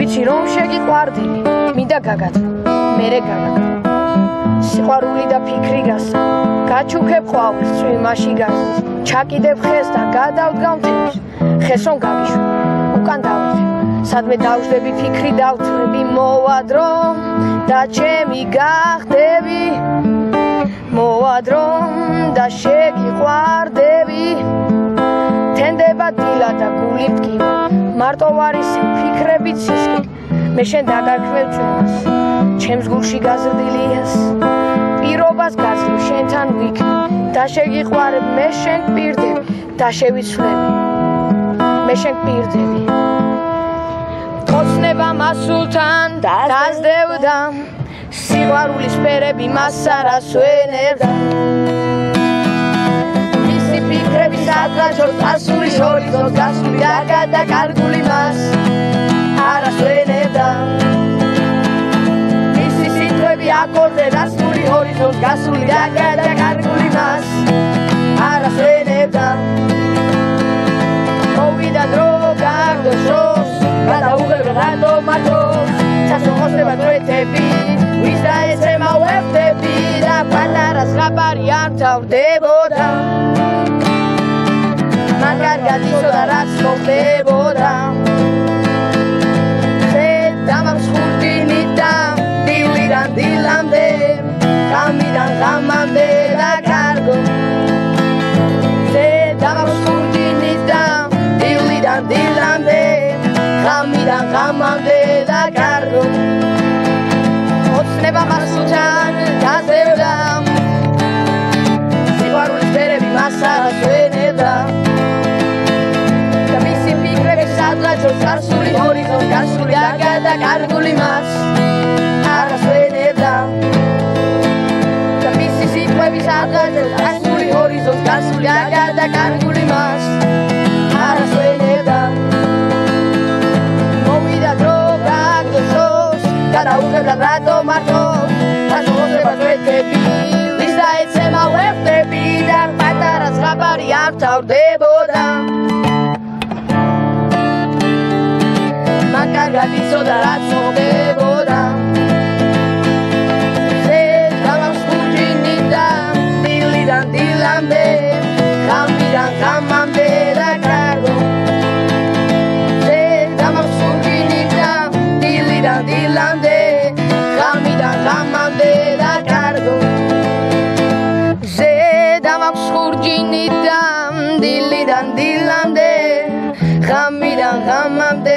ვიცი რომ შეგიყვარდები მინდა გაგათო მერე გაგაკრო სიყვარული და ფიქრი გასა გაჩუქებ ყვავილს წვიმაში გასის ჩაკიდებ ხეს და გადავდგავ თემს ხეს რომ გაგიშვი უკან დავიხებ სადმე დავжდები ფიქრი დავწრები მოვადრო და ჩემი გახდები მოვადრო და შეგიყვარდები თენდება დილა და გული მტკივა მარტო ვარისი ფიქრებით სისკი მე შენ დაგარქმევ ჩვენას ჩემს გულში გაზრდილიას პირობას გაძლევ შენთან ვიქნი და შეგიყვარებ მე შენ პირდები და შევიცვლები მე შენ პირდები ხოცნება მასულთან დაზდევდა სიყვარულის ფერები მას არას ვენებდა მისი ფიქრები სადღაჩორს ასული ჰორიზონტს გასული და კარგული მას არას ვენებდა მისი სიტყვები აკორდე დასული ჰორიზონტს გასული და კარგული მას არას ვენებდა მოვიდა დრო გარდო შოს გადაუღებ რატო მარტოს ჩასოხოსება დროეთები ვის დაეცემა უერთები და პატარა ზღაპარი არ თავდებოდა მან კარგად იცოდა რაც მოხდებოდა დილიდან დილამდე ღამიდან ღამამდე და კარგო დილიდან დილამდე ღამიდან ღამამდე და კარგო ოცნება მასულთან გაზევდა სიყვარულის ფერები მას არას ვენებდა და მისი ფიქრები სადღაჩორს წარსული ჰორიზონტს გასული და კარგული მას არას ვენებდა და მისი სიტყვები სადღაჩორს წარსული ჰორიზონტს გასული და კარგული მას არას ვენებდა მოვიდა დრო გაგდო შოს გადაუღებ რატო მარტოს ჩასოხოსება დროეთები ვის დაეცემა უერთები და პატარა ზღაპარი არ თავდებოდა მან კარგად იცოდა რაც მოხდებოდა დილიდან დილამდე ღამიდან ღამამდე და კარგო დილამდე ღამიდან ღამამდე და კარგო ზედამაქვს ხურჯინი და დილიდან დილამდე ღამიდან ღამამდე